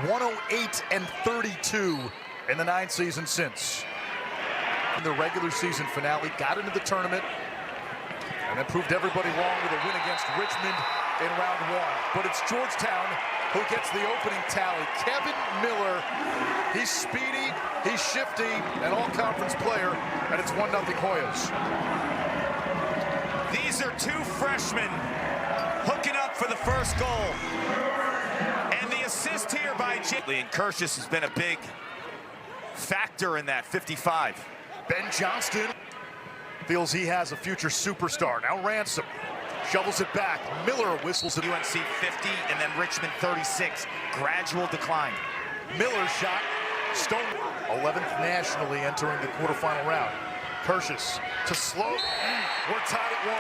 108-32 in the 9 seasons since. In the regular season finale, got into the tournament, and then proved everybody wrong with a win against Richmond in round 1. But it's Georgetown who gets the opening tally. Kevin Miller, he's speedy, he's shifty, an all-conference player, and it's 1-0 Hoyas. These are 2 freshmen hooking up for the first goal. And the assist here by Jay. And Kirschus has been a big factor in that 55. Ben Johnston feels he has a future superstar. Now Ransom shovels it back. Miller whistles it. UNC 50 and then Richmond 36. Gradual decline. Miller's shot. Stone. 11th nationally entering the quarterfinal round. Kirschus to Sloat. We're tied at 1.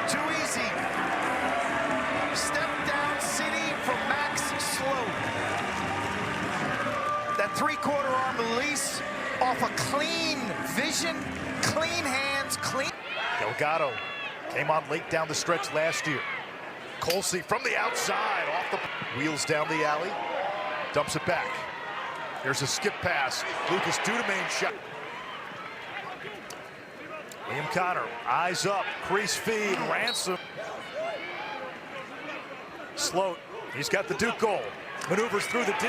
Too easy. Step down city from Max Sloat. That 3/4 arm release off a clean vision, clean hands, clean. Delgado came on late down the stretch last year. Colsey from the outside, off the wheels down the alley, dumps it back. Here's a skip pass. Lucas Dudemain shot. William Connor, eyes up, crease feed, Ransom. Sloat, he's got the Duke goal. Maneuvers through the D.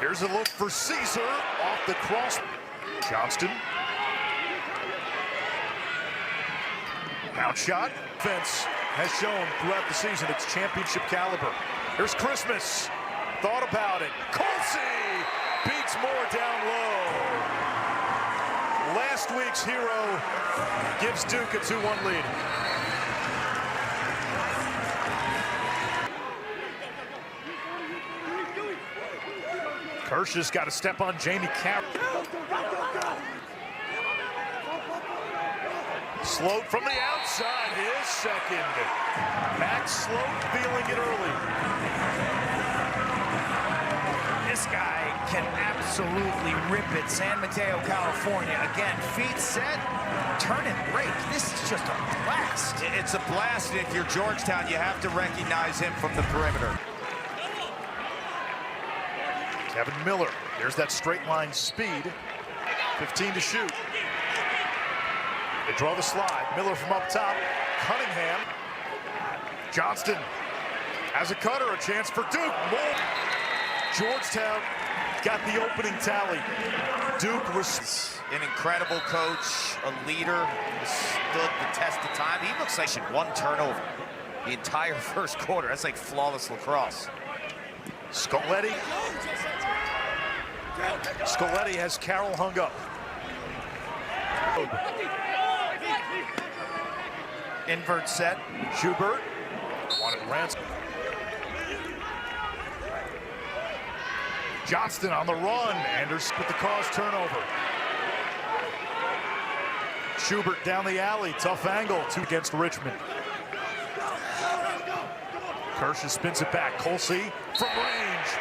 Here's a look for Caesar off the cross. Johnston. Bounce shot. Defense has shown throughout the season its championship caliber. Here's Christmas. Thought about it. Colsey beats Moore down low. Last week's hero gives Duke a 2-1 lead. Kirsch's got to step on Jamie Carroll. Sloat from the outside, his second. Max Sloat feeling it early. This guy can absolutely rip it. San Mateo, California. Again, feet set, turn and break. This is just a blast. It's a blast, and if you're Georgetown, you have to recognize him from the perimeter. Kevin Miller, there's that straight line speed. 15 to shoot. They draw the slide. Miller from up top. Cunningham. Johnston has a cutter, a chance for Duke. More. Georgetown got the opening tally. Duke was an incredible coach, a leader, who stood the test of time. He looks like 1 turnover the entire first quarter. That's like flawless lacrosse. Scoletti. Scoletti has Carroll hung up. Invert set. Schubert wanted Ransom. Johnston on the run. Anderson with the cause turnover. Schubert down the alley. Tough angle. 2 against Richmond. Kirschus spins it back. Colsey from range.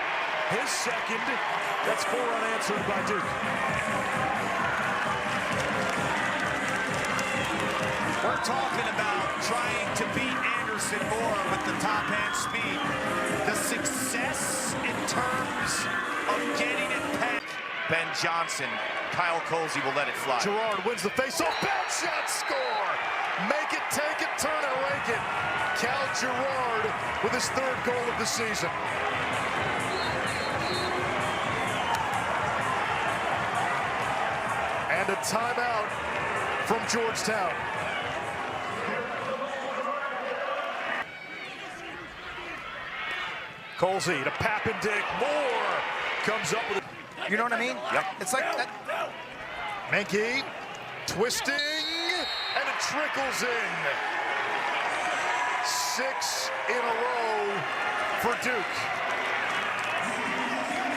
His second. That's 4 unanswered by Duke. We're talking about trying to beat Anderson more with the top hand speed. The success in terms of getting it past Ben Johnson. Kyle Colsey will let it fly. Gerard wins the face-off. Bad shot, score. Make it, take it, turn it, rake it. Cal Gerard with his 3rd goal of the season. And a timeout from Georgetown. Colsey to Papendick. Moore comes up with it. You know what I mean? Yep. It's like that. Menke twisting, and it trickles in. 6 in a row for Duke.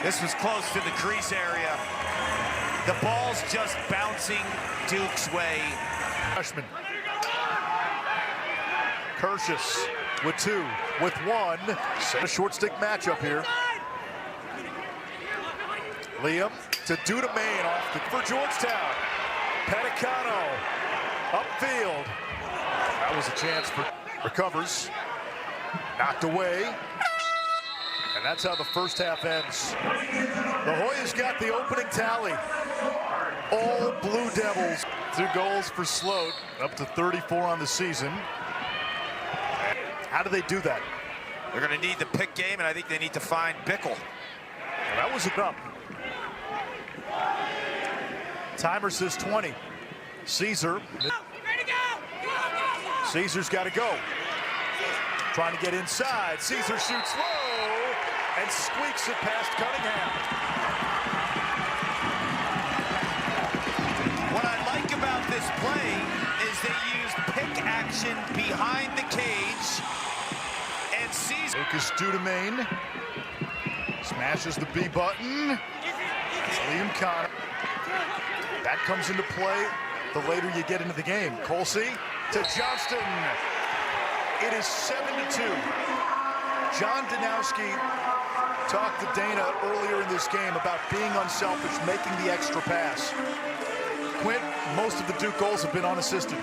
This was close to the crease area. The ball's just bouncing Duke's way. Freshman. Kirschus with 2, with 1. Set a short stick matchup here. Liam to Dudemain off for Georgetown. Pedicano upfield. That was a chance for Recovers. Knocked away. And that's how the first half ends. The Hoyas got the opening tally. All Blue Devils. 2 goals for Sloat, up to 34 on the season. How do they do that? They're going to need the pick game, and I think they need to find Bickle. That was it up. Timer says 20. Caesar. Caesar's got to go. Trying to get inside. Caesar shoots low and squeaks it past Cunningham. What I like about this play is they use pick action behind the cage, and Caesar. Lucas Dudemain smashes the B button. That's Liam Connor. That comes into play the later you get into the game. Colsey to Johnston. It is 7-2. John Danowski talked to Dana earlier in this game about being unselfish, making the extra pass. Quint, most of the Duke goals have been unassisted.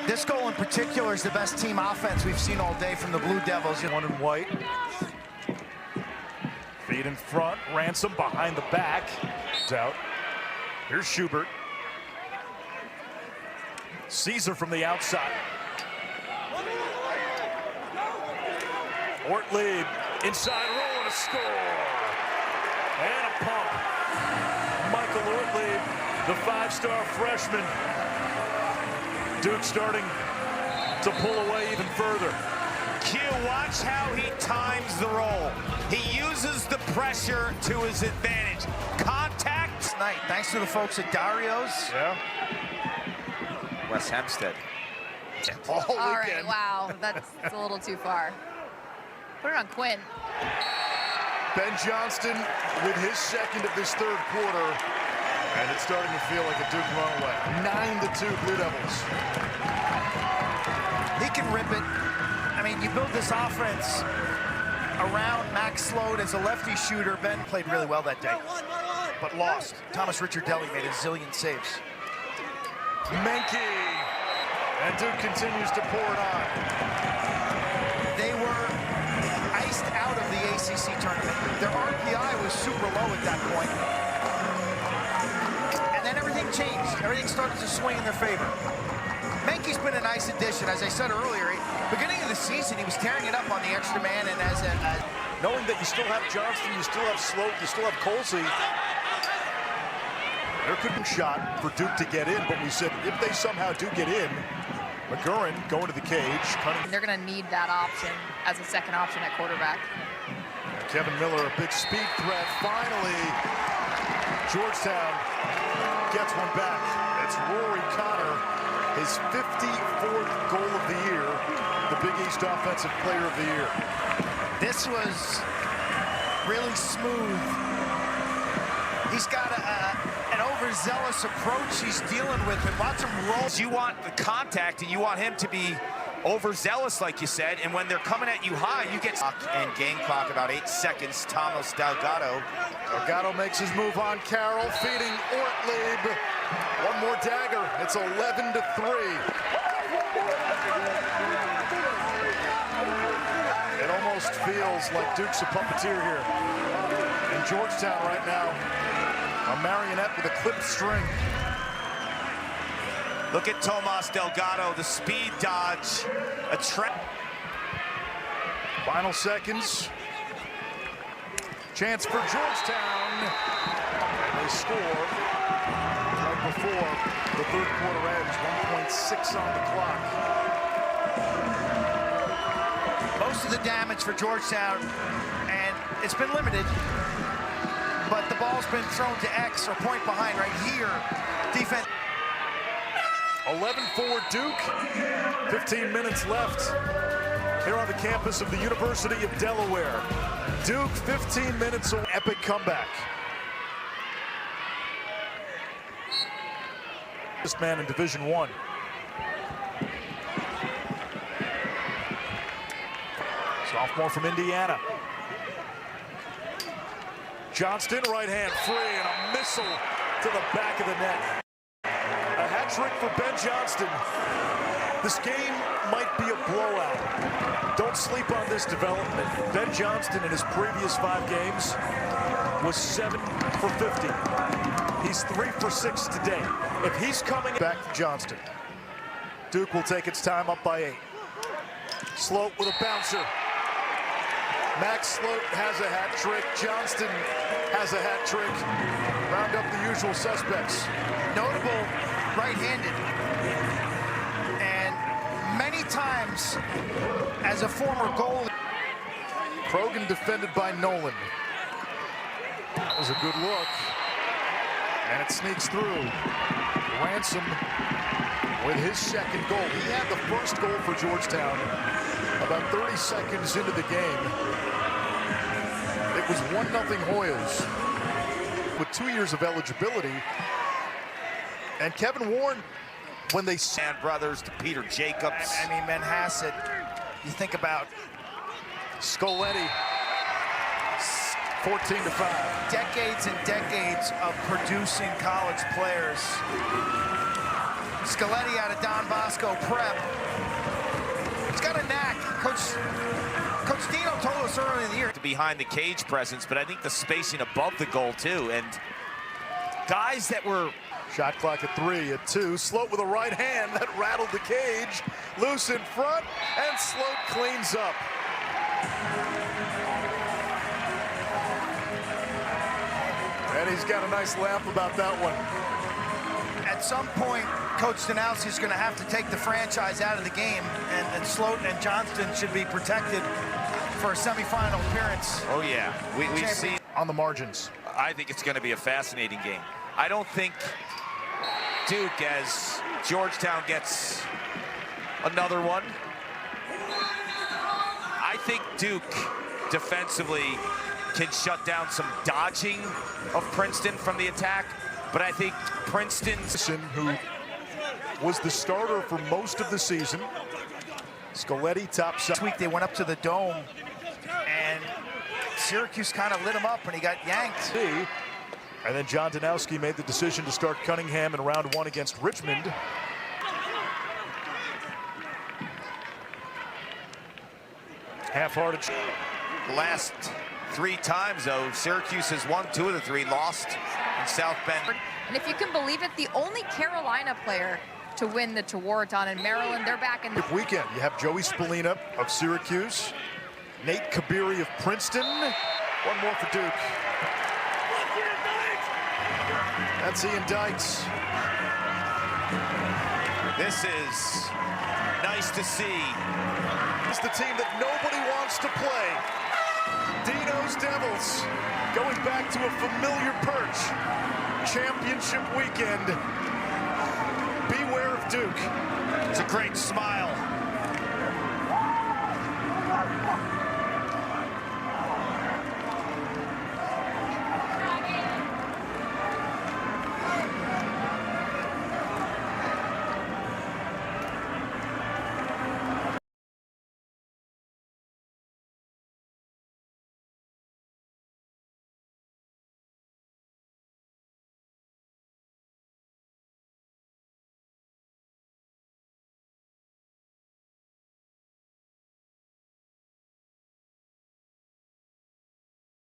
This goal in particular is the best team offense we've seen all day from the Blue Devils. One in white. Feed in front. Ransom behind the back. It's out. Here's Schubert. Caesar from the outside. Ortlieb inside roll and a score. And a pump. Michael Ortlieb, the 5-star freshman. Duke starting to pull away even further. Q, watch how he times the roll. He uses the pressure to his advantage. Contact. Tonight, thanks to the folks at Dario's. Yeah. Wes Hempstead. All All weekend. right, wow, that's a little too far. Put it on Quinn. Ben Johnston with his second of this third quarter, and it's starting to feel like a Duke runaway. 9-2 Blue Devils. He can rip it. I mean, you build this offense around Max Sloat as a lefty shooter. Ben played really well that day, but lost. Thomas Ricciardelli made a zillion saves. Menke, and Duke continues to pour it on. They were iced out of the ACC tournament. Their RPI was super low at that point. And then everything changed. Everything started to swing in their favor. Menke's been a nice addition. As I said earlier, beginning of the season, he was tearing it up on the extra man, and as Knowing that you still have Johnston, you still have Sloat, you still have Colsey, there could be a shot for Duke to get in, but we said if they somehow do get in, McGurran going to the cage. They're going to need that option as a second option at quarterback. Kevin Miller, a big speed threat. Finally, Georgetown gets one back. It's Rory Connor, his 54th goal of the year, the Big East Offensive Player of the Year. this was really smooth. He's got an overzealous approach he's dealing with, and watch him roll. You want the contact, and you want him to be overzealous, like you said, and when they're coming at you high, you get... And game clock about 8 seconds. Thomas Delgado. Delgado makes his move on Carroll, feeding Ortlieb. One more dagger. It's 11-3. It almost feels like Duke's a puppeteer here. And Georgetown right now, a marionette with a clipped string. Look at Tomas Delgado, the speed dodge, a trap. Final seconds. Chance for Georgetown. And they score right before the third quarter ends. 1.6 on the clock. Most of the damage for Georgetown, and it's been limited, but the ball's been thrown to X or point behind right here. Defense. 11-4 Duke, 15 minutes left here on the campus of the University of Delaware. Duke, 15 minutes away, epic comeback. This man in Division I. Sophomore from Indiana. Johnston, right hand free, and a missile to the back of the net. A hat trick for Ben Johnston. This game might be a blowout. Don't sleep on this development. Ben Johnston in his previous 5 games was 7 for 50. He's 3 for 6 today. If he's coming back to Johnston, Duke will take its time up by 8. Sloat with a bouncer. Max Sloat has a hat trick. Johnston has a hat trick. Round up the usual suspects. Notable right-handed. And many times as a former goalie. Krogan defended by Nolan. That was a good look. And it sneaks through. Ransom with his second goal. He had the first goal for Georgetown about 30 seconds into the game. It was 1-0 Hoyas with 2 years of eligibility. And Kevin Warren, when they And brothers to Peter Jacobs. I mean, Manhasset, you think about Scoletti, 14-5. decades and decades of producing college players. Scoletti out of Don Bosco Prep. He's got a knack. Coach Dino told us earlier in the year. Behind the cage presence, but I think the spacing above the goal too. And guys that were... Shot clock at 3, at 2. Sloat with a right hand that rattled the cage. Loose in front, and Sloat cleans up. And he's got a nice laugh about that one. At some point, Coach Stanowski is going to have to take the franchise out of the game, and Sloat and Johnston should be protected for a semifinal appearance. Oh yeah, we've seen On the margins. I think it's going to be a fascinating game. I don't think Duke, as Georgetown gets another one, I think Duke defensively can shut down some dodging of Princeton from the attack, but I think Princeton's... Who was the starter for most of the season. Scoletti top side. This week they went up to the Dome, and Syracuse kind of lit him up, and he got yanked. And then John Danowski made the decision to start Cunningham in round 1 against Richmond. Half-hearted. Last 3 times, though, Syracuse has won 2 of the 3, lost in South Bend. And if you can believe it, the only Carolina player to win the Georgetown in Maryland, they're back in the Weekend. You have Joey Spallina of Syracuse, Nate Kabiri of Princeton. One more for Duke. That's Ian Dykes. This is nice to see. It's the team that nobody wants to play. Dino's Devils going back to a familiar perch. Championship weekend. Beware of Duke. It's a great smile.